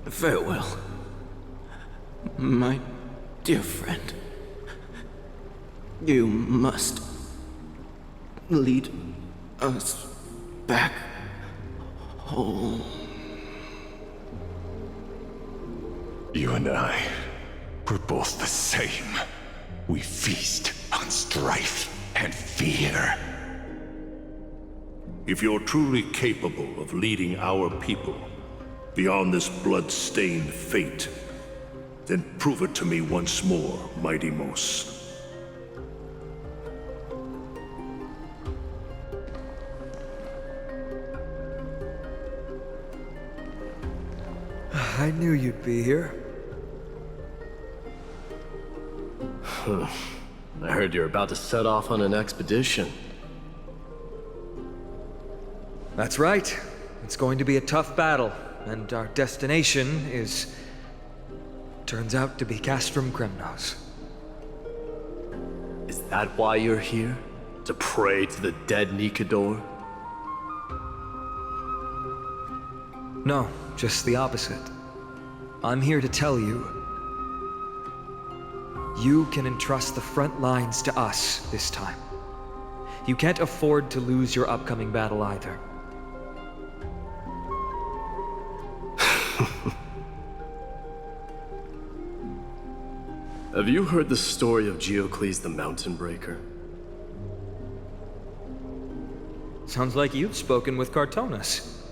Farewell, my dear friend. You must lead us back home. You and I, we're both the same. We feast on strife and fear. If you're truly capable of leading our people beyond this blood-stained fate, then prove it to me once more, Mighty Mos. I knew you'd be here. I heard you're about to set off on an expedition. That's right. It's going to be a tough battle, and our destination is... turns out to be Castrum Kremnos. Is that why you're here? To pray to the dead Nikador? No, just the opposite. I'm here to tell you, you can entrust the front lines to us this time. You can't afford to lose your upcoming battle either. Have you heard the story of Geocles the Mountain Breaker? Sounds like you've spoken with Cartonus.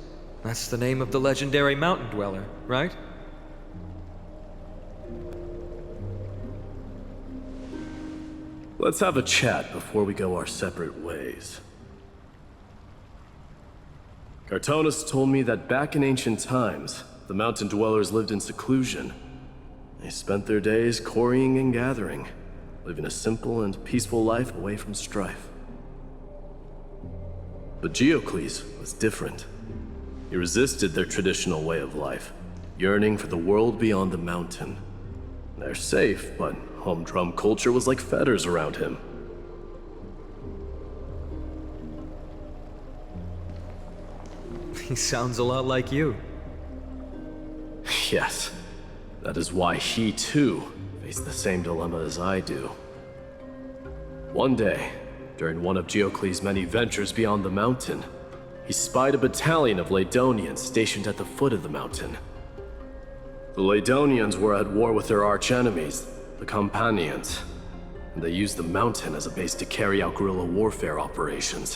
That's the name of the legendary mountain dweller, right? Let's have a chat before we go our separate ways. Cartonus told me that back in ancient times, the mountain dwellers lived in seclusion. They spent their days quarrying and gathering, living a simple and peaceful life away from strife. But Geocles was different. He resisted their traditional way of life, yearning for the world beyond the mountain. They're safe, but humdrum culture was like fetters around him. He sounds a lot like you. Yes. That is why he, too, faced the same dilemma as I do. One day, during one of Geocles' many ventures beyond the mountain, he spied a battalion of Ladonians stationed at the foot of the mountain. The Ladonians were at war with their arch-enemies, the Companions, and they used the mountain as a base to carry out guerrilla warfare operations.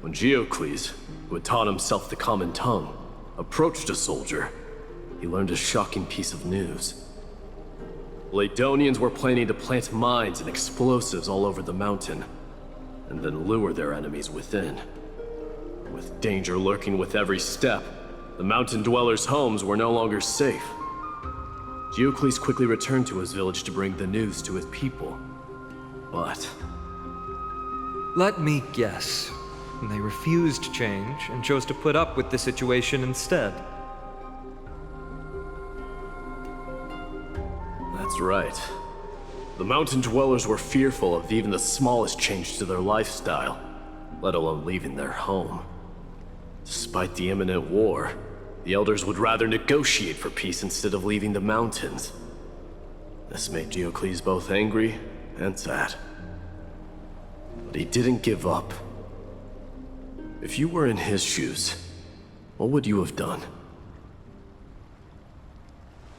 When Geocles, who had taught himself the common tongue, approached a soldier, he learned a shocking piece of news. Ladonians were planning to plant mines and explosives all over the mountain, and then lure their enemies within. With danger lurking with every step, the mountain dwellers' homes were no longer safe. Geocles quickly returned to his village to bring the news to his people. But... let me guess. They refused change and chose to put up with the situation instead. That's right. The mountain dwellers were fearful of even the smallest change to their lifestyle, let alone leaving their home. Despite the imminent war, the elders would rather negotiate for peace instead of leaving the mountains. This made Geocles both angry and sad. But he didn't give up. If you were in his shoes, what would you have done?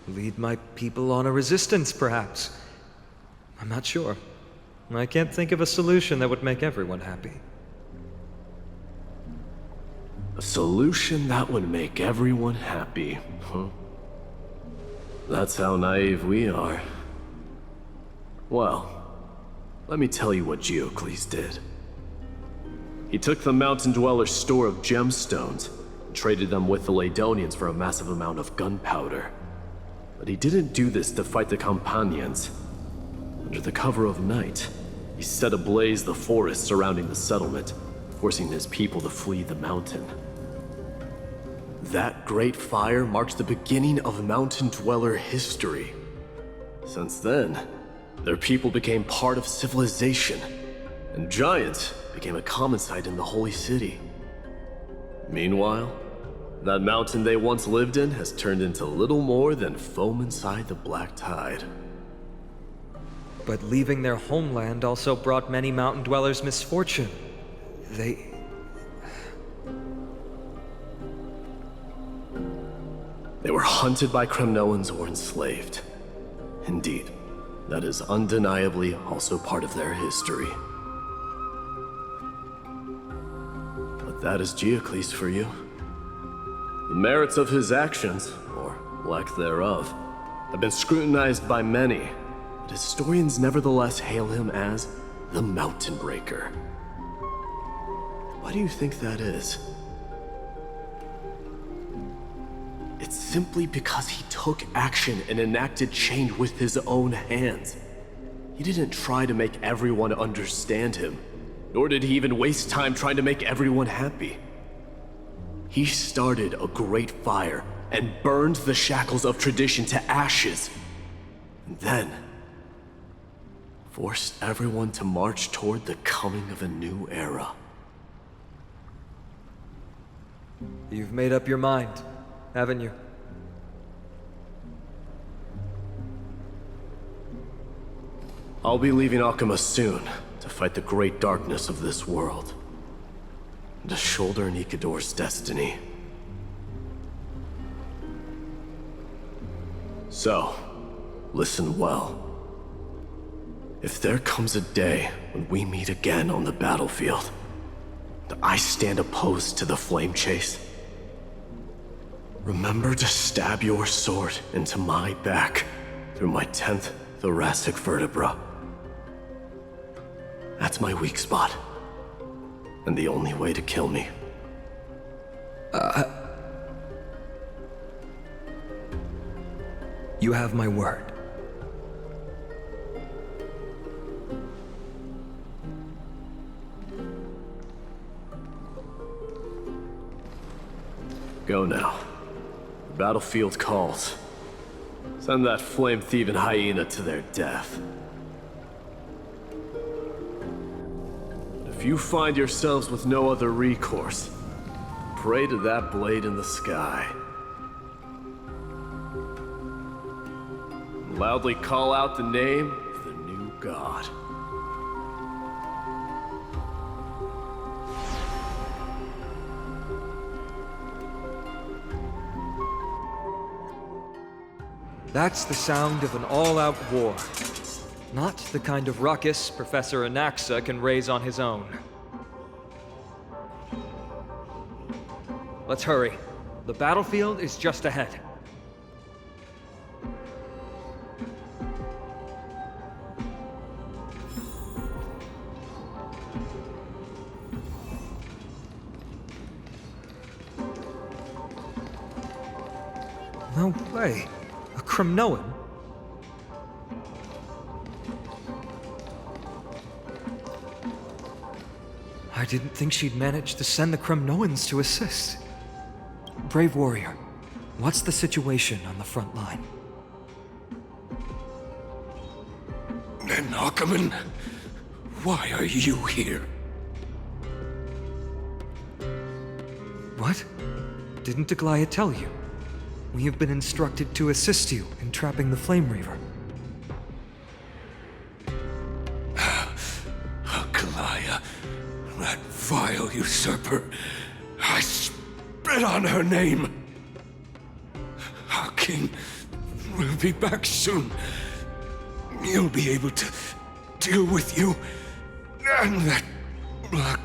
Lead my people on a resistance, perhaps. I'm not sure. I can't think of a solution that would make everyone happy. A solution that would make everyone happy, huh? That's how naive we are. Well, let me tell you what Geocles did. He took the mountain dwellers' store of gemstones and traded them with the Ladonians for a massive amount of gunpowder. But he didn't do this to fight the Companions. Under the cover of night, he set ablaze the forest surrounding the settlement, forcing his people to flee the mountain. That great fire marked the beginning of mountain dweller history. Since then, their people became part of civilization, and giants became a common sight in the holy city. Meanwhile, That mountain they once lived in has turned into little more than foam inside the black tide. But leaving their homeland also brought many mountain dwellers misfortune. They were hunted by Kremnoans or enslaved. Indeed, that is undeniably also part of their history. But that is Geocles for you. The merits of his actions, or lack thereof, have been scrutinized by many, but historians nevertheless hail him as the Mountain Breaker. Why do you think that is? It's simply because he took action and enacted change with his own hands. He didn't try to make everyone understand him, nor did he even waste time trying to make everyone happy. He started a great fire and burned the shackles of tradition to ashes, and then forced everyone to march toward the coming of a new era. You've made up your mind, haven't you? I'll be leaving Alchema soon to fight the great darkness of this world, and to shoulder Nikador's destiny. So, listen well. If there comes a day when we meet again on the battlefield, and I stand opposed to the flame chase, remember to stab your sword into my back through my 10th thoracic vertebra. That's my weak spot, and the only way to kill me. You have my word. Go now. The battlefield calls. Send that flame-thieving hyena to their death. If you find yourselves with no other recourse, pray to that blade in the sky. And loudly call out the name of the new god. That's the sound of an all-out war. Not the kind of ruckus Professor Anaxa can raise on his own. Let's hurry. The battlefield is just ahead. No way. A Kremnoan? I didn't think she'd manage to send the Kremnoans to assist. Brave warrior, what's the situation on the front line? Ackerman, why are you here? What? Didn't Aglaya tell you? We have been instructed to assist you in trapping the Flame Reaver. Aglaya, that vile usurper. I spit on her name. Our king will be back soon. He'll be able to deal with you and that black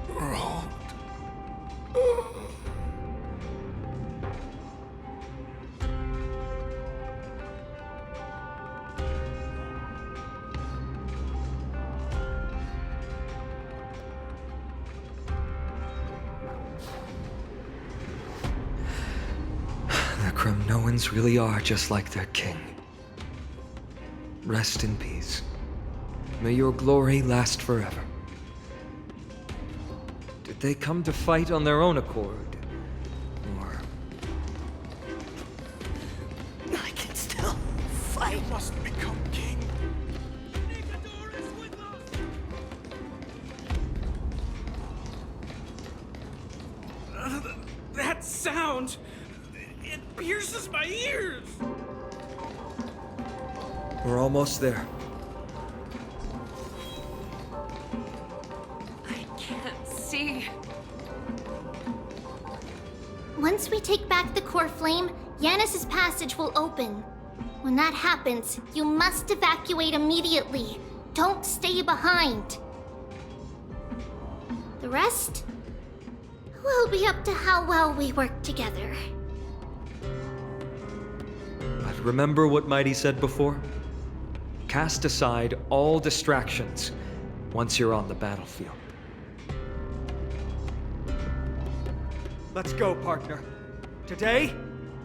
robe. The Kremnoans really are just like their king. Rest in peace. May your glory last forever. Did they come to fight on their own accord? Or... I can still fight. You must become king. That's sound! It pierces my ears! We're almost there. I can't see. Once we take back the core flame, Yanis's passage will open. When that happens, you must evacuate immediately. Don't stay behind. The rest will be up to how well we work together. But remember what Mighty said before? Cast aside all distractions once you're on the battlefield. Let's go, partner. Today,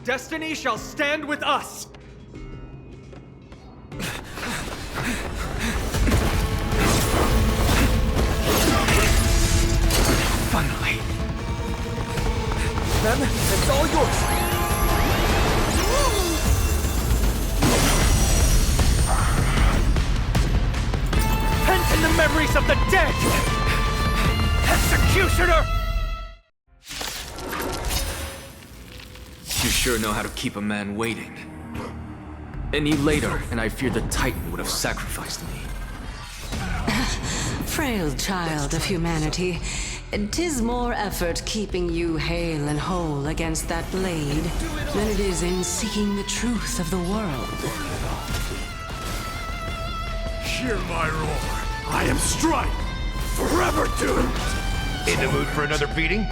destiny shall stand with us! Finally. Then, it's all yours! Pent in the memories of the dead! Executioner! You sure know how to keep a man waiting. Any later, and I fear the Titan would have sacrificed me. Frail child of humanity, 'tis more effort keeping you hale and whole against that blade than it is in seeking the truth of the world. Hear my roar. I am Strife, forever doomed. In the mood for another beating?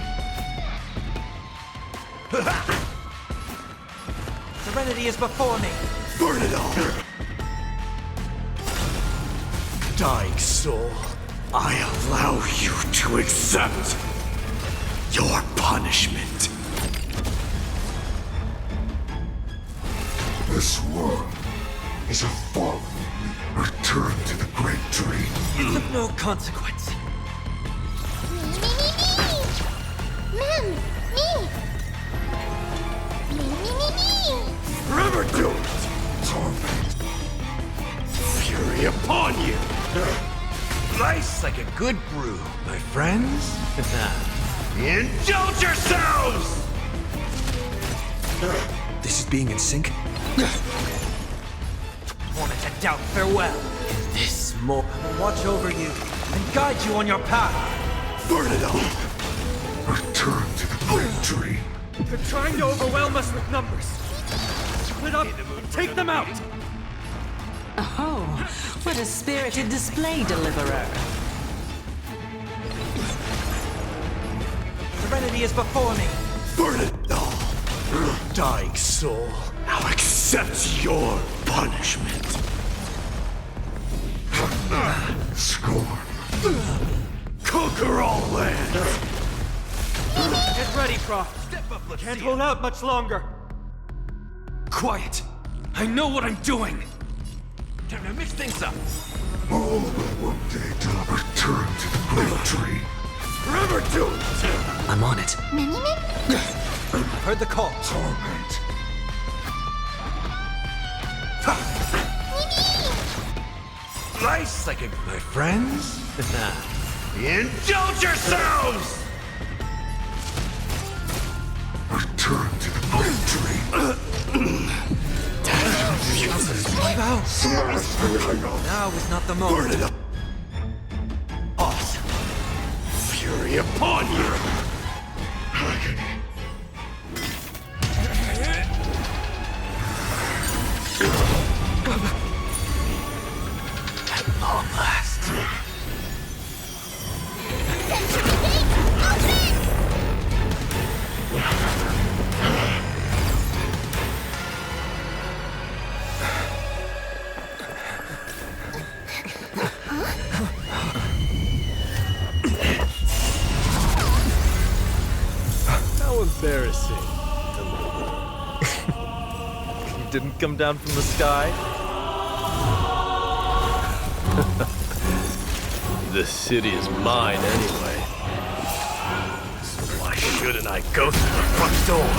Serenity is before me! Burn it all! Dying soul, I allow you to accept your punishment. This world is a fallen. Return to the great tree. It's of no consequence. Me! Forever doomed! Torment. Fury upon you! Nice like a good brew, my friends. Indulge yourselves! This is being in sync? Wanted to doubt farewell. This more. Watch over you and guide you on your path. Burn it all! Return to the great tree. They're trying to overwhelm us with numbers. Split up and take them out. Oh, what a spirited display, Deliverer. Serenity is before me. Burn it all! Dying soul, now accept your punishment. Scorn. Conquer all lands! Get ready, Prof. Can't hold out much longer. Quiet! I know what I'm doing! Time to mix things up. All but one day to return to the great tree. Forever doomed! I'm on it. I've heard the call. Torment. Nice like a... My friends? Indulge yourselves! Return to the great tree. Now is not the Burn moment. it up! Awesome! Fury upon you! At long last. How embarrassing. You didn't come down from the sky? The city is mine anyway. So why shouldn't I go through the front door?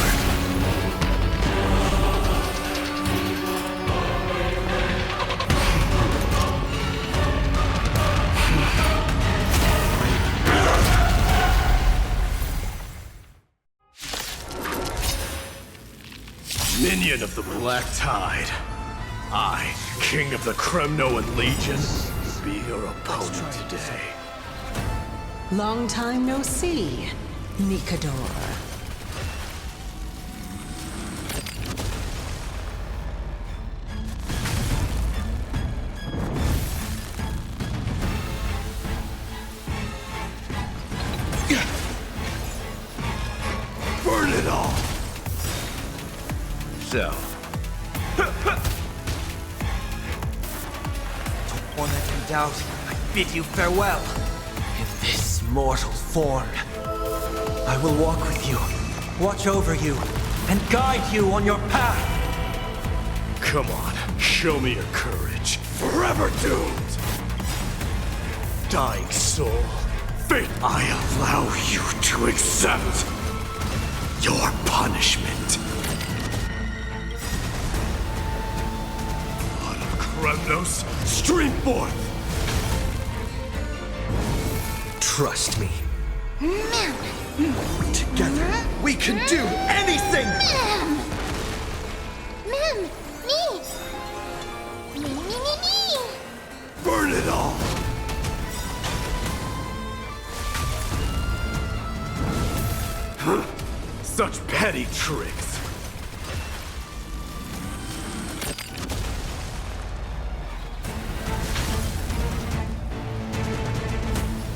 minion of the Black Tide. I, King of the Kremnoan Legion, will be your opponent today. Long time no see, Nikador. Burn it all! So... Torment and doubt, I bid you farewell. In this mortal form, I will walk with you, watch over you, and guide you on your path. Come on, show me your courage. Forever doomed! Dying soul, fate, I allow you to accept your punishment. Blood of Kremnos, stream forth! Trust me. Together, we can do anything! Me. Burn it all! Such petty tricks.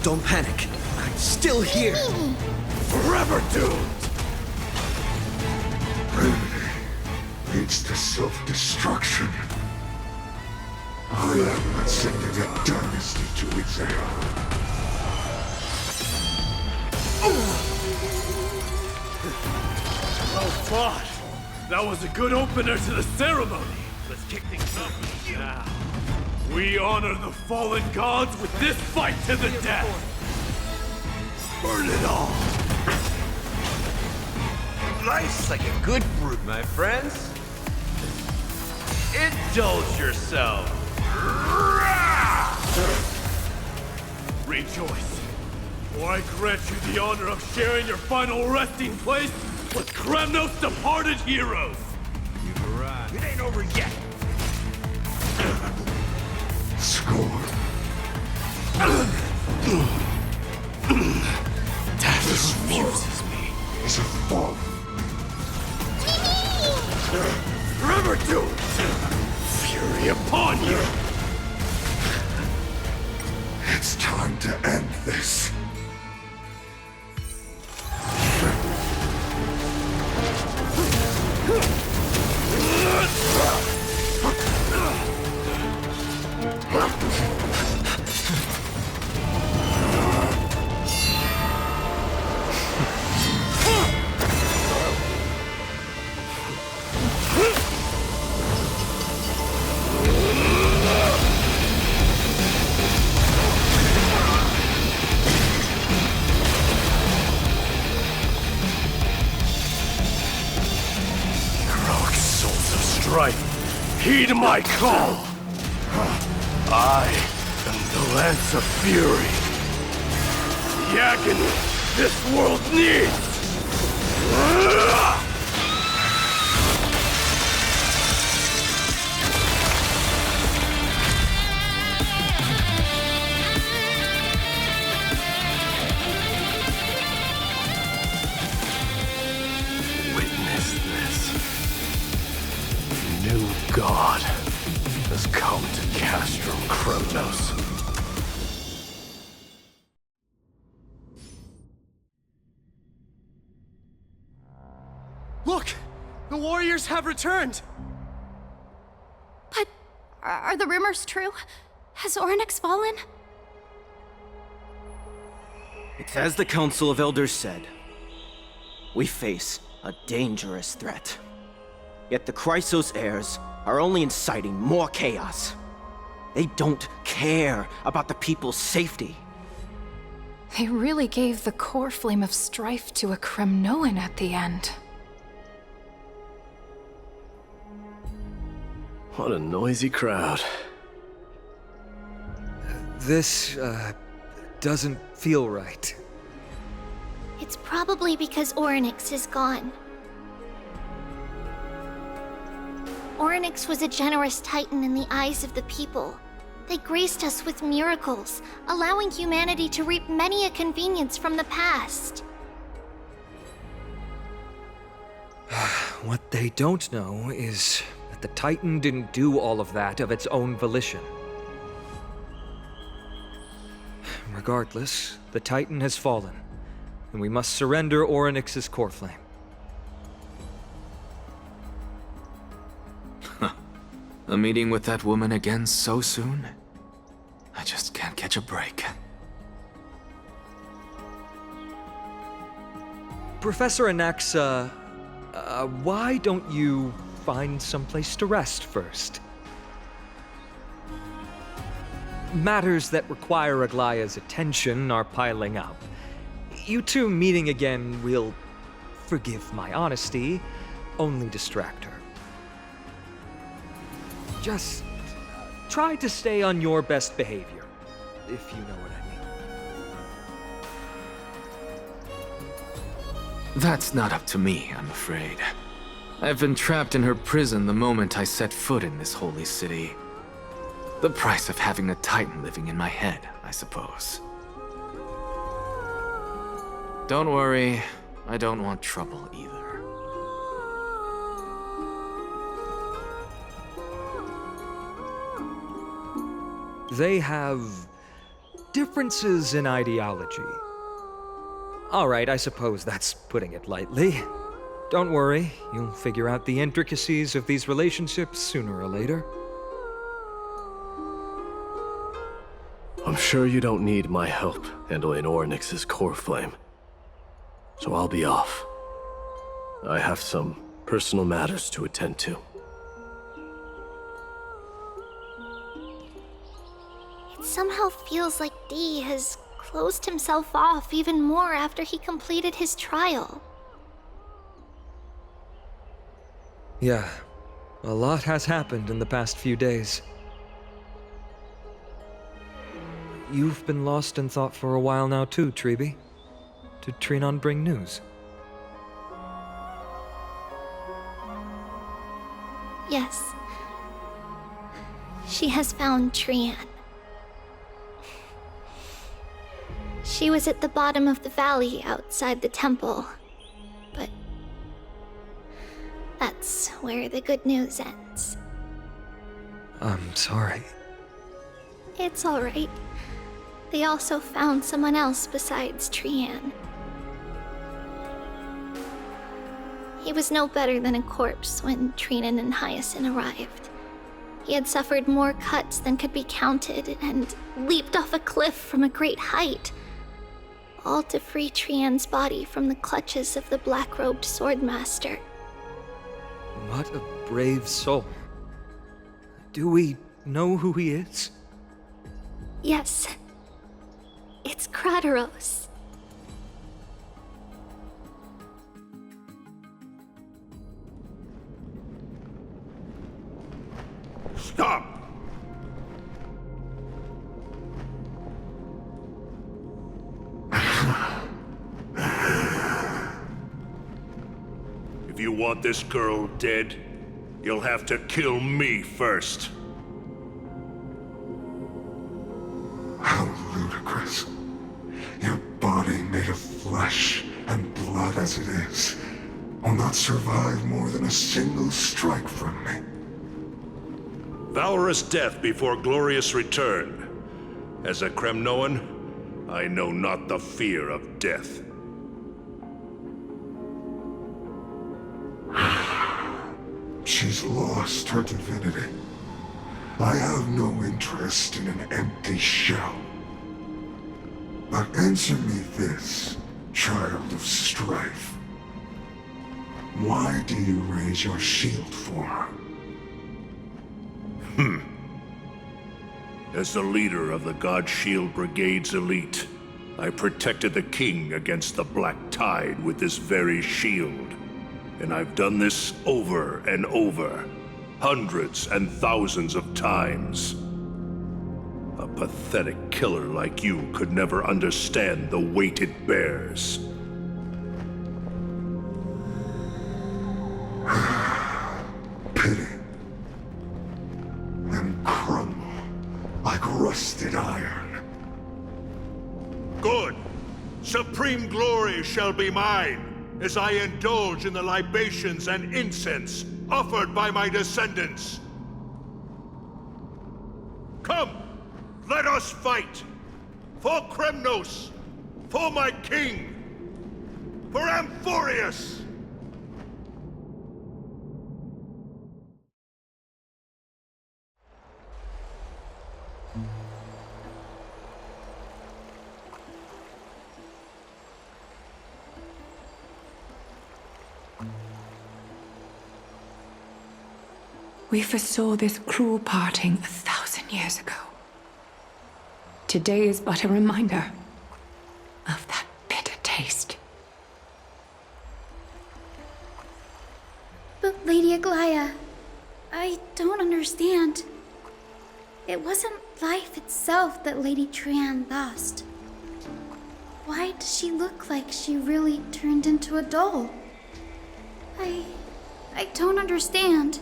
Don't panic. I'm still here. Forever doomed! Remedy leads to self-destruction. I am not sending a dynasty to its end. Well fought! That was a good opener to the ceremony. Let's kick things up now. We honor the fallen gods with this fight to the death! Burn it all! Life's like a good fruit, my friends. Indulge yourself. Rejoice, for I grant you the honor of sharing your final resting place with Kremnos' departed heroes! You've arrived. It ain't over yet. Score. Death refuses me. Is a fall. Forever doomed! Fury upon you! It's time to end this. Heed my call! I am the Lance of Fury. The agony this world needs! Witness this. New God has come to Castrum Kremnos. Look! The warriors have returned! But are the rumors true? Has Ornyx fallen? It's as the Council of Elders said. We face a dangerous threat. Yet the Chrysos heirs are only inciting more chaos. They don't care about the people's safety. They really gave the core flame of strife to a Kremnoan at the end. What a noisy crowd. This, doesn't feel right. It's probably because Ornyx is gone. Orynyx was a generous titan in the eyes of the people. They graced us with miracles, allowing humanity to reap many a convenience from the past. What they don't know is that the Titan didn't do all of that of its own volition. Regardless, the Titan has fallen, and we must surrender Orynyx's core flame. A meeting with that woman again so soon? I just can't catch a break. Professor Anaxa, why don't you find someplace to rest first? Matters that require Aglaya's attention are piling up. You two meeting again will, forgive my honesty, only distract her. Just try to stay on your best behavior, if you know what I mean. That's not up to me, I'm afraid. I've been trapped in her prison the moment I set foot in this holy city. The price of having a Titan living in my head, I suppose. Don't worry, I don't want trouble either. They have differences in ideology. All right, I suppose that's putting it lightly. Don't worry, you'll figure out the intricacies of these relationships sooner or later. I'm sure you don't need my help handling Orynyx's core flame. So I'll be off. I have some personal matters to attend to. It somehow feels like D has closed himself off even more after he completed his trial. Yeah, a lot has happened in the past few days. You've been lost in thought for a while now too, Treeby. Did Trinon bring news? Yes. She has found Trian. She was at the bottom of the valley outside the temple, but that's where the good news ends. I'm sorry. It's all right. They also found someone else besides Trian. He was no better than a corpse when Trinan and Hyacinth arrived. He had suffered more cuts than could be counted and leaped off a cliff from a great height, all to free Trian's body from the clutches of the black-robed swordmaster. What a brave soul. Do we know who he is? Yes. It's Krateros. Stop! If you want this girl dead, you'll have to kill me first. How ludicrous. Your body made of flesh and blood as it is will not survive more than a single strike from me. Valorous death before glorious return. As a Kremnoan, I know not the fear of death. She's lost her divinity. I have no interest in an empty shell. But answer me this, child of strife. Why do you raise your shield for her? As the leader of the God Shield Brigade's elite, I protected the king against the Black Tide with this very shield. And I've done this over and over, hundreds and thousands of times. A pathetic killer like you could never understand the weight it bears. Pity. Supreme glory shall be mine, as I indulge in the libations and incense offered by my descendants. Come, let us fight! For Kremnos! For my king! For Amphorius! We foresaw this cruel parting 1,000 years ago. Today is but a reminder of that bitter taste. But Lady Aglaya, I don't understand. It wasn't life itself that Lady Trian lost. Why does she look like she really turned into a doll? I don't understand.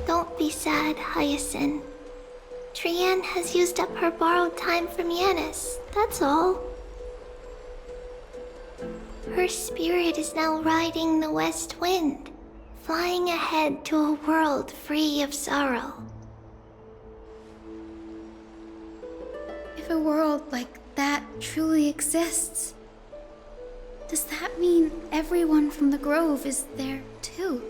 Don't be sad, Hyacinth. Trian has used up her borrowed time from Yanis, that's all. Her spirit is now riding the west wind, flying ahead to a world free of sorrow. If a world like that truly exists, does that mean everyone from the Grove is there too?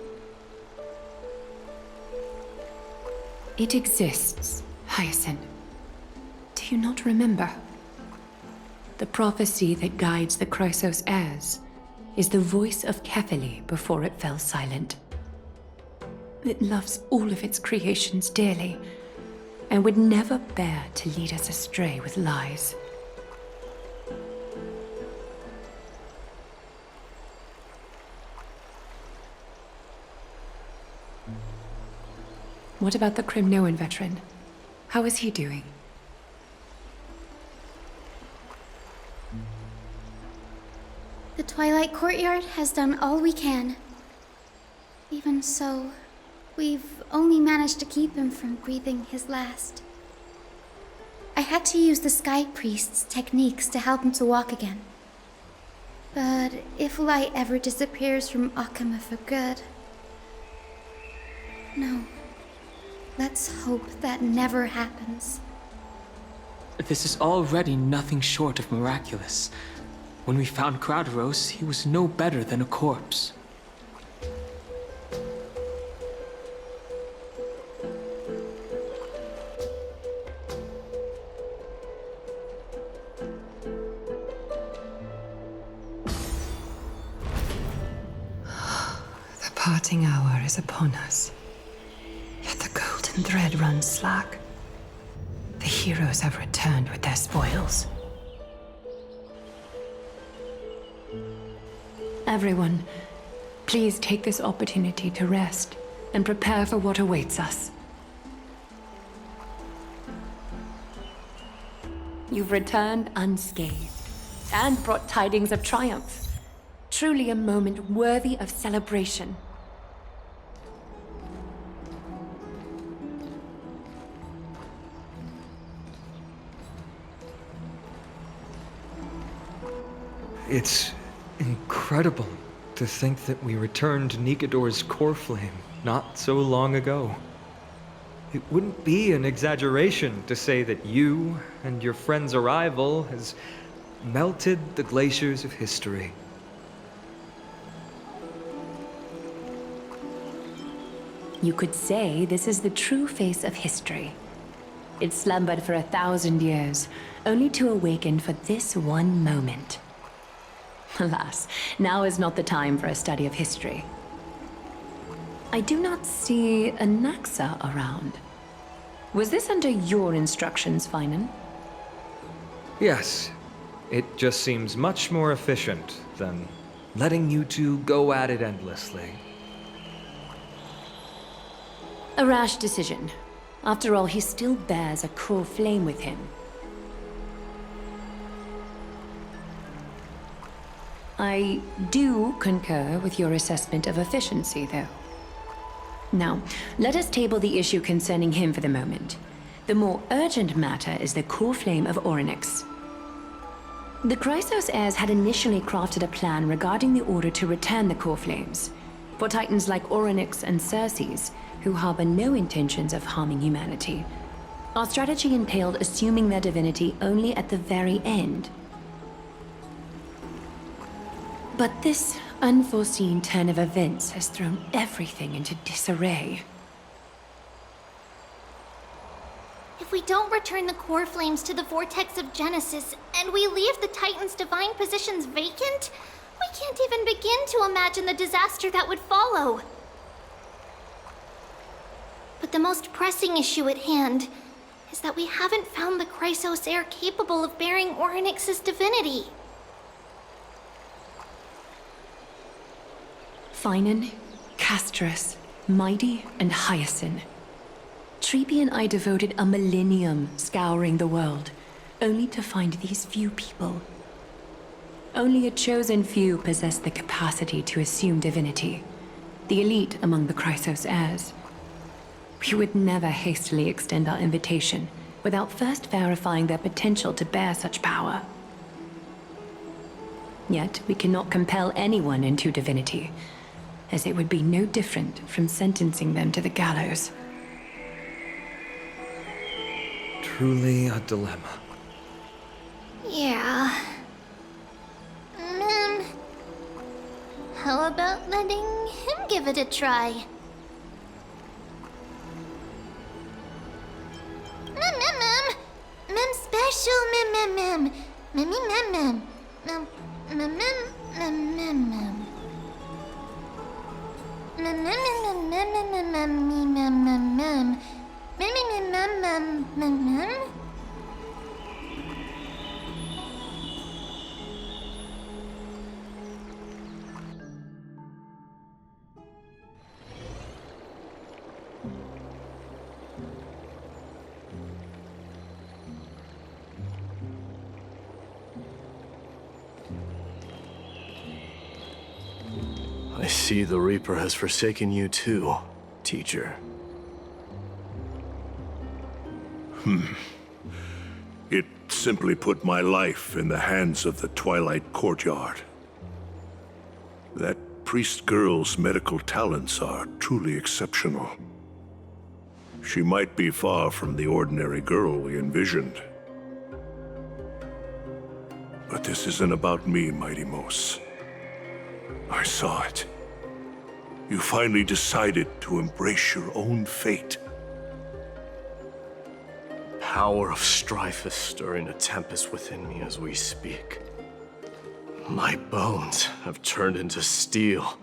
It exists, Hyacinth. Do you not remember? The prophecy that guides the Chrysos heirs is the voice of Kefili before it fell silent. It loves all of its creations dearly, and would never bear to lead us astray with lies. What about the Kremnoan veteran? How is he doing? The Twilight Courtyard has done all we can. Even so, we've only managed to keep him from breathing his last. I had to use the Sky Priest's techniques to help him to walk again. But if light ever disappears from Akama for good... No. Let's hope that never happens. This is already nothing short of miraculous. When we found Krauderos, he was no better than a corpse. The parting hour is upon us. Yet the golden thread runs slack. The heroes have returned with their spoils. Everyone, please take this opportunity to rest and prepare for what awaits us. You've returned unscathed and brought tidings of triumph. Truly a moment worthy of celebration. It's incredible to think that we returned Nikador's core flame not so long ago. It wouldn't be an exaggeration to say that you and your friend's arrival has melted the glaciers of history. You could say this is the true face of history. It slumbered for 1,000 years, only to awaken for this one moment. Alas, now is not the time for a study of history. I do not see a Naxa around. Was this under your instructions, Finan? Yes, it just seems much more efficient than letting you two go at it endlessly. A rash decision. After all, he still bears a core flame with him. I do concur with your assessment of efficiency, though. Now, let us table the issue concerning him for the moment. The more urgent matter is the core flame of Orynyx. The Chrysos heirs had initially crafted a plan regarding the order to return the core flames. For titans like Orynyx and Circes, who harbor no intentions of harming humanity, our strategy entailed assuming their divinity only at the very end. But this unforeseen turn of events has thrown everything into disarray. If we don't return the core flames to the vortex of Genesis, and we leave the Titan's divine positions vacant, we can't even begin to imagine the disaster that would follow. But the most pressing issue at hand is that we haven't found the Chrysos heir capable of bearing Orynyx's divinity. Finan, Castrus, Mighty, and Hyacinth. Treepy and I devoted a millennium scouring the world, only to find these few people. Only a chosen few possess the capacity to assume divinity, the elite among the Chrysos heirs. We would never hastily extend our invitation without first verifying their potential to bear such power. Yet we cannot compel anyone into divinity, as it would be no different from sentencing them to the gallows. Truly a dilemma. Yeah. How about letting him give it a try? Mem special mem. I see the Reaper has forsaken you too, teacher. It simply put my life in the hands of the Twilight Courtyard. That priest girl's medical talents are truly exceptional. She might be far from the ordinary girl we envisioned. But this isn't about me, Mighty Mos. I saw it. You finally decided to embrace your own fate. Power of strife is stirring a tempest within me as we speak. My bones have turned into steel,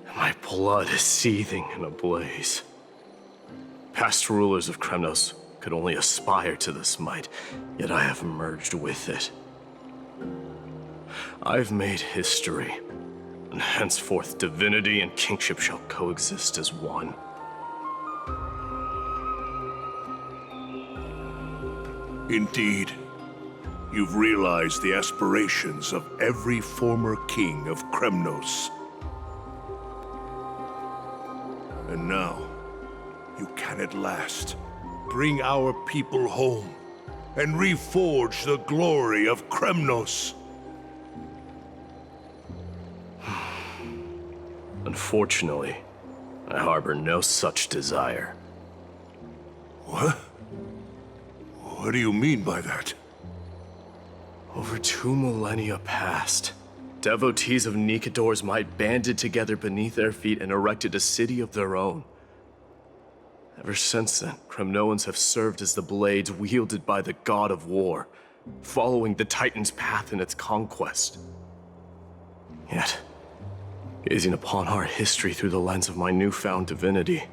and my blood is seething in a blaze. Past rulers of Kremnos could only aspire to this might, yet I have merged with it. I've made history, and henceforth divinity and kingship shall coexist as one. Indeed, you've realized the aspirations of every former king of Kremnos. And now, you can at last bring our people home and reforge the glory of Kremnos. Unfortunately, I harbor no such desire. What? What do you mean by that? Over 2 millennia past, devotees of Nikador's might banded together beneath their feet and erected a city of their own. Ever since then, Kremnoans have served as the blades wielded by the god of war, following the Titan's path in its conquest. Yet, gazing upon our history through the lens of my newfound divinity,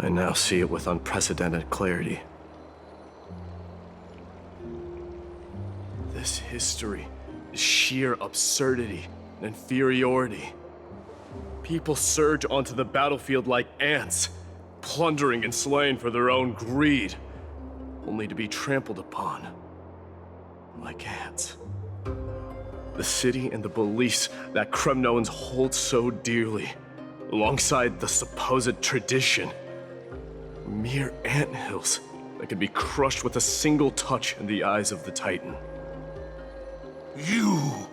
I now see it with unprecedented clarity. This history is sheer absurdity and inferiority. People surge onto the battlefield like ants, plundering and slaying for their own greed, only to be trampled upon like ants. The city and the beliefs that Kremnoans hold so dearly, alongside the supposed tradition, are mere anthills that can be crushed with a single touch in the eyes of the Titan. You!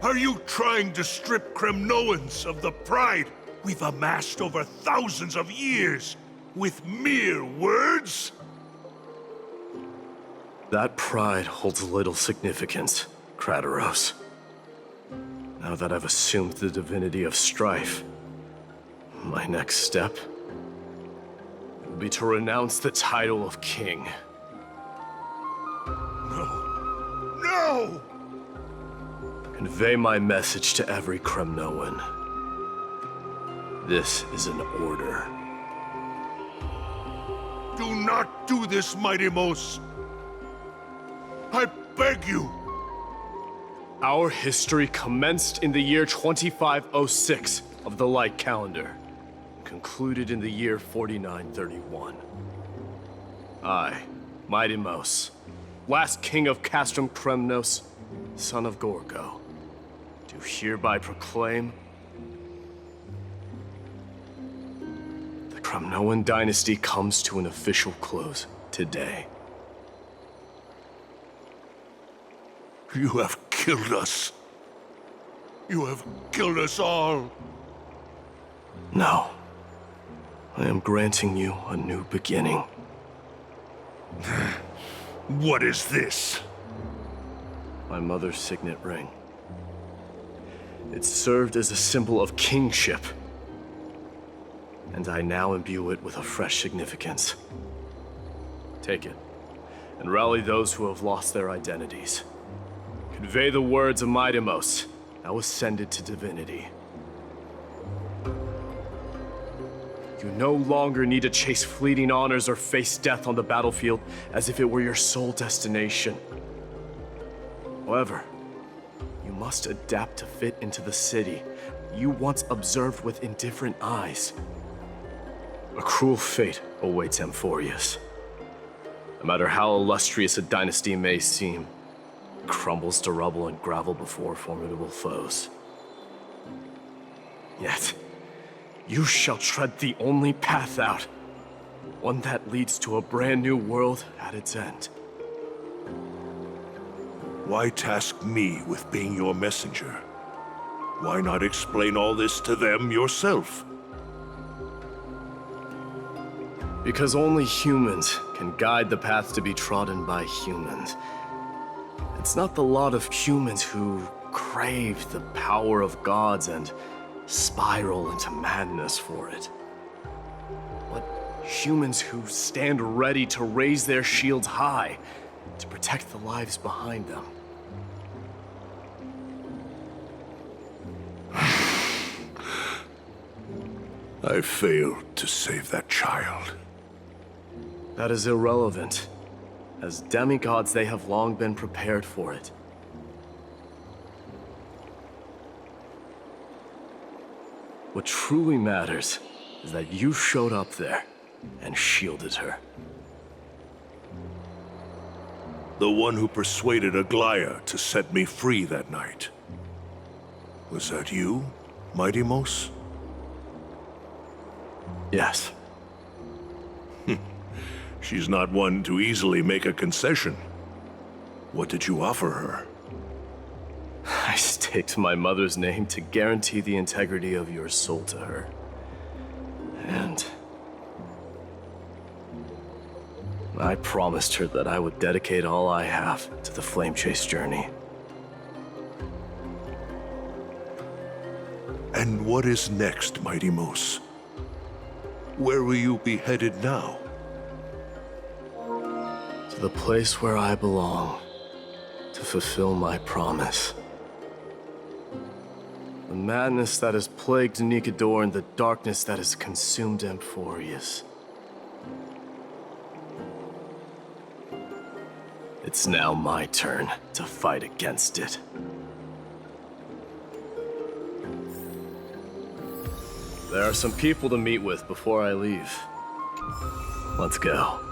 Are you trying to strip Kremnoans of the pride we've amassed over thousands of years with mere words? That pride holds little significance, Kratos. Now that I've assumed the divinity of strife, my next step will be to renounce the title of king. No! Convey my message to every Kremnoan. This is an order. Do not do this, Mighty Mos. I beg you. Our history commenced in the year 2506 of the Light Calendar, concluded in the year 4931. I, Mighty Mos, last king of Castrum Kremnos, son of Gorgo, do hereby proclaim the Kremnoan dynasty comes to an official close today. You have killed us. You have killed us all. No. I am granting you a new beginning. What is this? My mother's signet ring. It served as a symbol of kingship, and I now imbue it with a fresh significance. Take it, and rally those who have lost their identities. Convey the words of Mighty Mos, now ascended to divinity. You no longer need to chase fleeting honors or face death on the battlefield as if it were your sole destination. However, you must adapt to fit into the city you once observed with indifferent eyes. A cruel fate awaits Amphorius. No matter how illustrious a dynasty may seem, it crumbles to rubble and gravel before formidable foes. Yet, you shall tread the only path out, one that leads to a brand new world at its end. Why task me with being your messenger? Why not explain all this to them yourself? Because only humans can guide the path to be trodden by humans. It's not the lot of humans who crave the power of gods and spiral into madness for it, but humans who stand ready to raise their shields high to protect the lives behind them. I failed to save that child. That is irrelevant. As demigods, they have long been prepared for it. What truly matters is that you showed up there and shielded her. The one who persuaded Aglaya to set me free that night. Was that you, Mighty Mos? Yes. She's not one to easily make a concession. What did you offer her? I staked my mother's name to guarantee the integrity of your soul to her. And I promised her that I would dedicate all I have to the Flame Chase journey. And what is next, Mighty Mos? Where will you be headed now? To the place where I belong, to fulfill my promise. The madness that has plagued Nikador and the darkness that has consumed Amphorius. It's now my turn to fight against it. There are some people to meet with before I leave. Let's go.